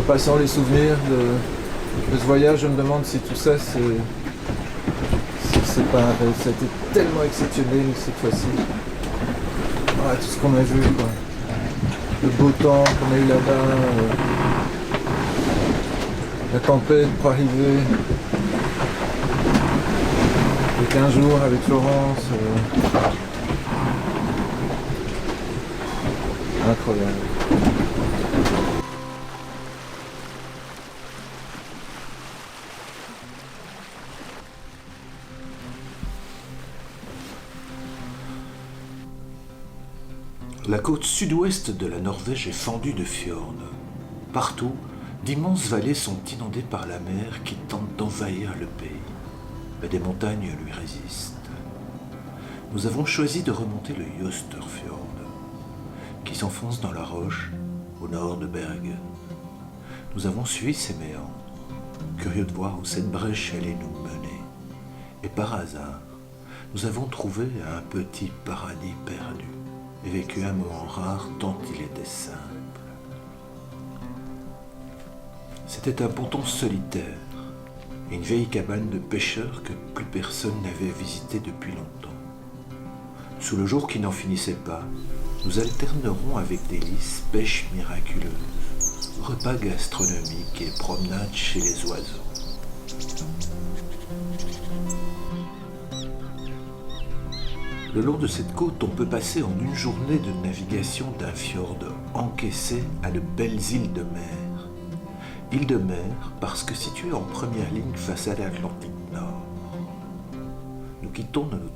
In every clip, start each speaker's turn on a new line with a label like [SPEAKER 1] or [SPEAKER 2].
[SPEAKER 1] repassant les souvenirs de ce voyage, je me demande si tout ça, c'est pas un rêve. Ça a été tellement exceptionnel cette fois-ci. Ouais, tout ce qu'on a vu, quoi. Le beau temps qu'on a eu là-bas, la tempête pour arriver, les 15 jours avec Florence. Incroyable.
[SPEAKER 2] La côte sud-ouest de la Norvège est fendue de fjords. Partout, d'immenses vallées sont inondées par la mer qui tente d'envahir le pays. Mais des montagnes lui résistent. Nous avons choisi de remonter le Jøsterfjord, qui s'enfonce dans la roche au nord de Bergen. Nous avons suivi ses méandres, curieux de voir où cette brèche allait nous mener. Et par hasard, nous avons trouvé un petit paradis perdu et vécu un moment rare tant il était simple. C'était un ponton solitaire et une vieille cabane de pêcheurs que plus personne n'avait visitée depuis longtemps. Sous le jour qui n'en finissait pas, nous alternerons avec délices pêche miraculeuse, repas gastronomiques et promenades chez les oiseaux. Le long de cette côte, on peut passer en une journée de navigation d'un fjord encaissé à de belles îles de mer. Îles de mer parce que situées en première ligne face à l'Atlantique Nord. Nous quittons Notnes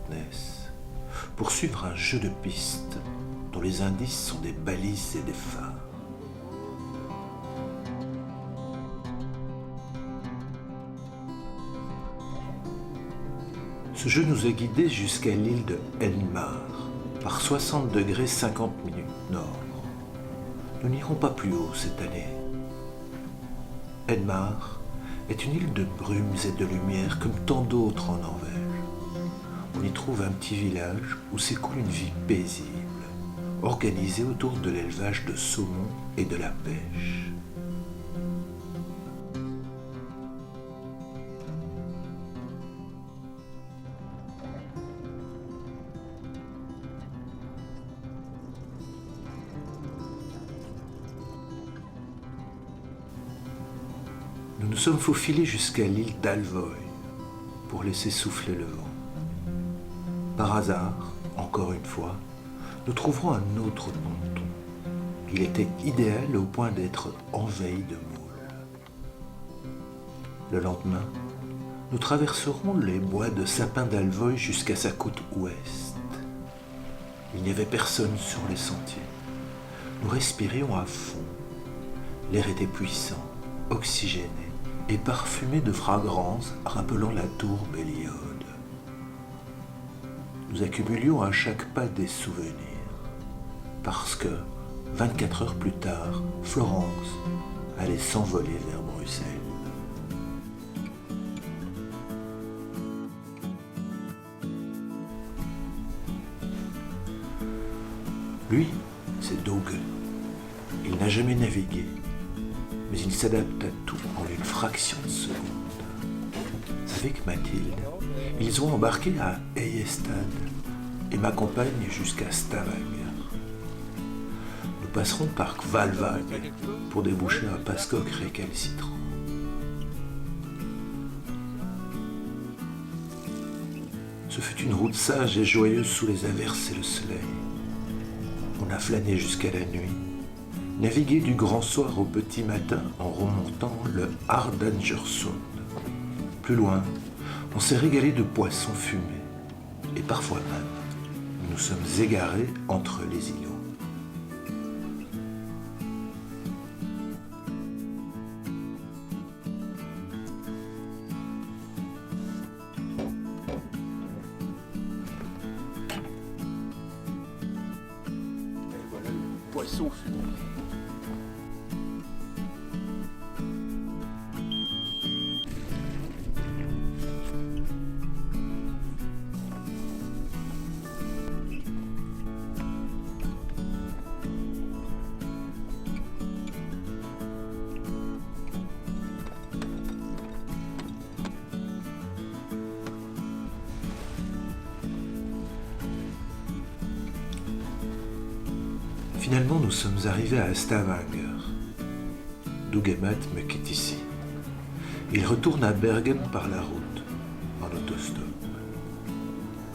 [SPEAKER 2] pour suivre un jeu de pistes dont les indices sont des balises et des phares. Ce jeu nous a guidés jusqu'à l'île de Elmar, par 60 degrés 50 minutes nord. Nous n'irons pas plus haut cette année. Elmar est une île de brumes et de lumière comme tant d'autres en Norvège. On y trouve un petit village où s'écoule une vie paisible, organisée autour de l'élevage de saumon et de la pêche. Nous nous sommes faufilés jusqu'à l'île d'Alvoy pour laisser souffler le vent. Par hasard, encore une fois, nous trouverons un autre ponton. Il était idéal au point d'être envahi de moules. Le lendemain, nous traverserons les bois de sapins d'Alvoy jusqu'à sa côte ouest. Il n'y avait personne sur les sentiers. Nous respirions à fond. L'air était puissant, oxygéné et parfumé de fragrances rappelant la tour Belliode. Nous accumulions à chaque pas des souvenirs, parce que, 24 heures plus tard, Florence allait s'envoler vers Bruxelles. Lui, c'est Doge. Il n'a jamais navigué, mais il s'adapte à tout en une fraction de seconde. Avec Mathilde, ils ont embarqué à Eyestad et m'accompagnent jusqu'à Stavanger. Nous passerons par Kvalvag pour déboucher un pascoque récalcitrant. Ce fut une route sage et joyeuse sous les averses et le soleil. On a flâné jusqu'à la nuit, navigué du grand soir au petit matin en remontant le Hardangersund. Plus loin, on s'est régalé de poissons fumés, et parfois même, nous nous sommes égarés entre les îlots.
[SPEAKER 3] Voilà le poisson fumé.
[SPEAKER 2] Finalement, nous sommes arrivés à Stavanger. Doug et Matt me quittent ici. Ils retournent à Bergen par la route, en autostop.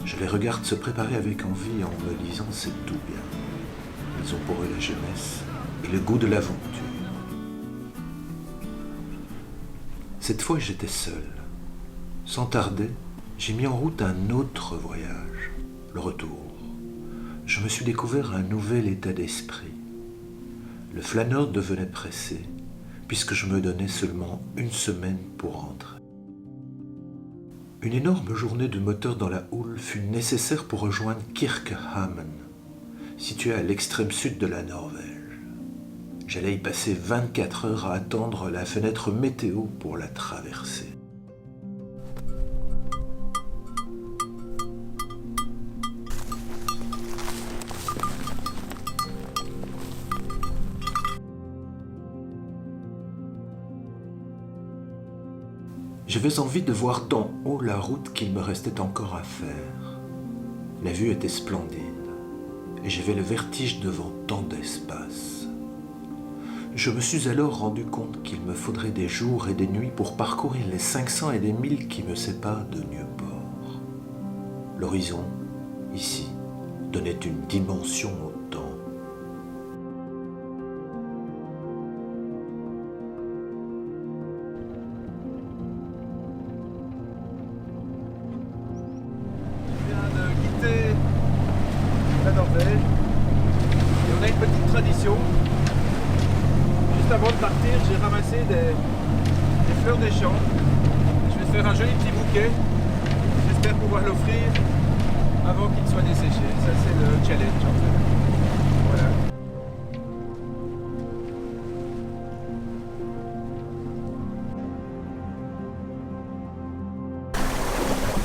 [SPEAKER 2] Je les regarde se préparer avec envie en me disant c'est tout bien. Ils ont pour eux la jeunesse et le goût de l'aventure. Cette fois, j'étais seul. Sans tarder, j'ai mis en route un autre voyage, le retour. Je me suis découvert un nouvel état d'esprit. Le flâneur devenait pressé, puisque je me donnais seulement une semaine pour rentrer. Une énorme journée de moteur dans la houle fut nécessaire pour rejoindre Kirkehamn, situé à l'extrême sud de la Norvège. J'allais y passer 24 heures à attendre la fenêtre météo pour la traverser. J'avais envie de voir d'en haut la route qu'il me restait encore à faire. La vue était splendide et j'avais le vertige devant tant d'espace. Je me suis alors rendu compte qu'il me faudrait des jours et des nuits pour parcourir les 500 et des 1000 qui me séparent de Nieuport. L'horizon, ici, donnait une dimension au temps.
[SPEAKER 3] La Norvège. Et on a une petite tradition. Juste avant de partir, j'ai ramassé des fleurs des champs. Je vais faire un joli petit bouquet. J'espère pouvoir l'offrir avant qu'il soit desséché. Ça, c'est le challenge en fait. Voilà.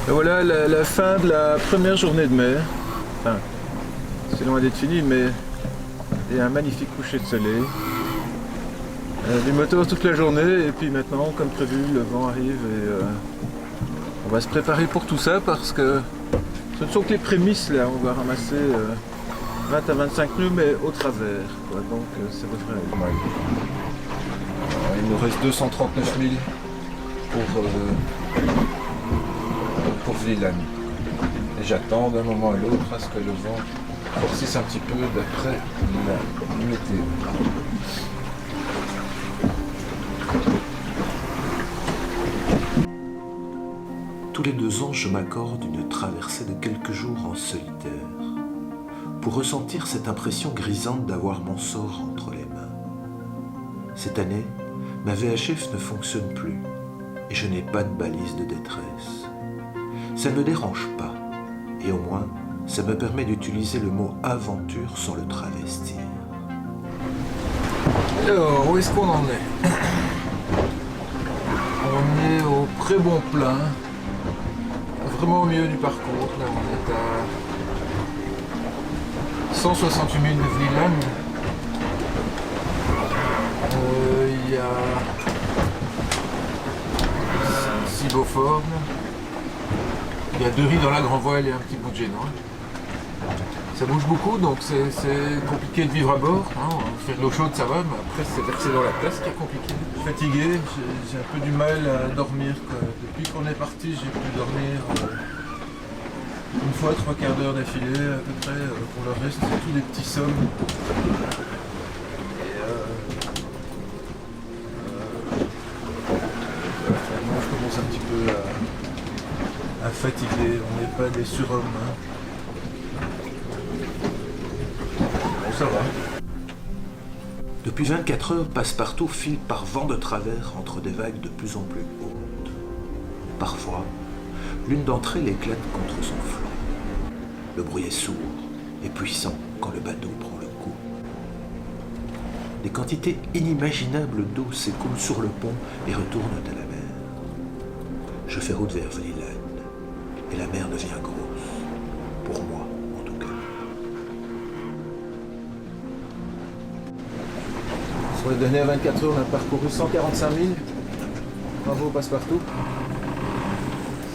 [SPEAKER 3] Et voilà la fin de la première journée de mer. Enfin, c'est loin d'être fini, mais il y a un magnifique coucher de soleil. Du moteur toute la journée, et puis maintenant, comme prévu, le vent arrive et on va se préparer pour tout ça parce que ce ne sont que les prémices là. On va ramasser 20 à 25 nœuds, mais au travers, quoi. Donc ça devrait être mal.
[SPEAKER 1] Alors, il nous reste 239 000 pour Vlieland. Et j'attends d'un moment à l'autre à ce que le vent forcisse un petit peu d'après la météo.
[SPEAKER 2] Tous les 2 ans, je m'accorde une traversée de quelques jours en solitaire pour ressentir cette impression grisante d'avoir mon sort entre les mains. Cette année, ma VHF ne fonctionne plus et je n'ai pas de balise de détresse. Ça ne me dérange pas et au moins, ça me permet d'utiliser le mot aventure sans le travestir.
[SPEAKER 1] Alors, où est-ce qu'on en est? On est au Pré-Bon Plein, vraiment au milieu du parcours. Là, on est à 168 000 de Vlieland. Il y a Siboford. Il y a 2 riz dans la grand voile et un petit bout de Génois. Ça bouge beaucoup, donc c'est compliqué de vivre à bord. Hein. On fait de l'eau chaude, ça va, mais après c'est versé dans la place qui est compliqué. Je suis fatigué, j'ai un peu du mal à dormir, quoi. Depuis qu'on est parti, j'ai pu dormir une fois 3/4 d'heure d'affilée à peu près. Pour le reste, c'est tous des petits sommes. Et vraiment, je commence un petit peu à fatiguer. On n'est pas des surhommes. Hein. Ça va.
[SPEAKER 2] Depuis 24 heures, Passepartout file par vent de travers entre des vagues de plus en plus hautes. Parfois, l'une d'entre elles éclate contre son flanc. Le bruit est sourd et puissant quand le bateau prend le coup. Des quantités inimaginables d'eau s'écoulent sur le pont et retournent à la mer. Je fais route vers Vlieland et la mer devient grosse, pour moi en tout cas.
[SPEAKER 1] Sur les dernières 24 heures, on a parcouru 145 000. Bravo Passepartout.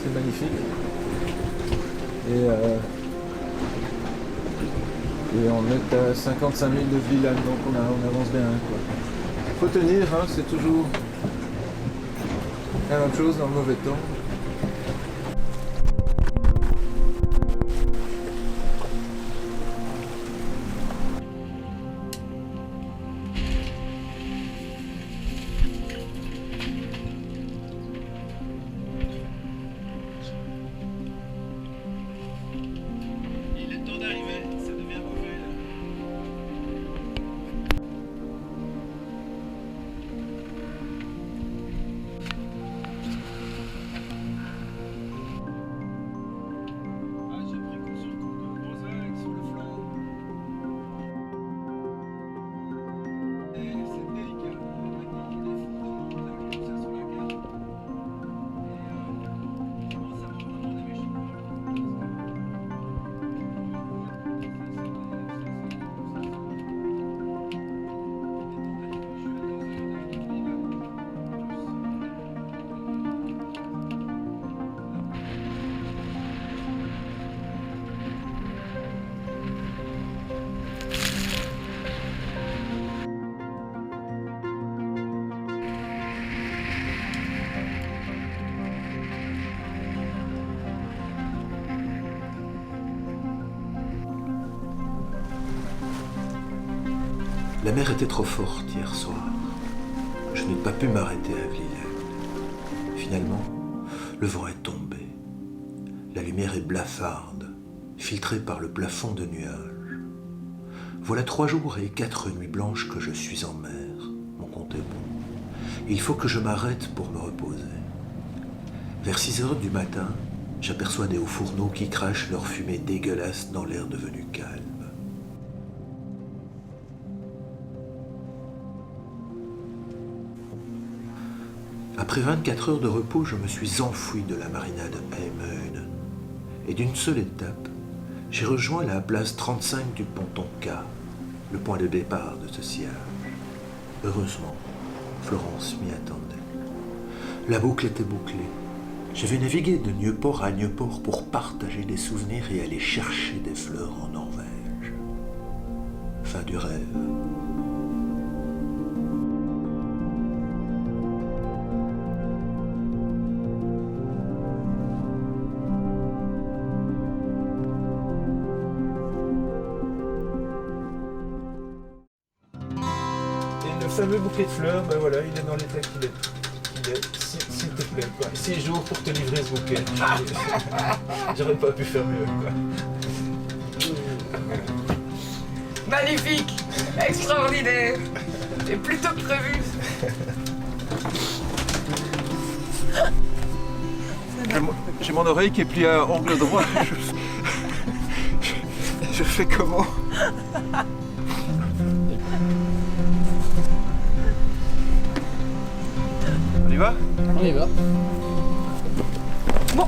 [SPEAKER 1] C'est magnifique. Et
[SPEAKER 3] Et on est à 55 000 de Villane, donc on avance bien. Quoi. Faut tenir, hein, c'est toujours la même chose dans le mauvais temps.
[SPEAKER 2] La mer était trop forte hier soir. Je n'ai pas pu m'arrêter à Vlieland. Finalement, le vent est tombé. La lumière est blafarde, filtrée par le plafond de nuages. Voilà 3 jours et 4 nuits blanches que je suis en mer. Mon compte est bon. Il faut que je m'arrête pour me reposer. Vers 6 heures du matin, j'aperçois des hauts fourneaux qui crachent leur fumée dégueulasse dans l'air devenu calme. Après 24 heures de repos, je me suis enfoui de la marina de Heimøen. Et d'une seule étape, j'ai rejoint la place 35 du ponton K, le point de départ de ce sillage. Heureusement, Florence m'y attendait. La boucle était bouclée. Je vais naviguer de Nieuport à Nieuport pour partager des souvenirs et aller chercher des fleurs en Norvège. Fin du rêve.
[SPEAKER 3] Le fameux bouquet de fleurs, ben voilà, il est dans l'état qu'il est. S'il te plaît, quoi. 6 jours pour te livrer ce bouquet. J'aurais pas pu faire mieux, quoi.
[SPEAKER 4] Magnifique, extraordinaire, et plus tôt que prévu.
[SPEAKER 3] J'ai mon oreille qui est pliée à angle droit. Je fais comment? On y va?
[SPEAKER 5] On y va.
[SPEAKER 4] Bon,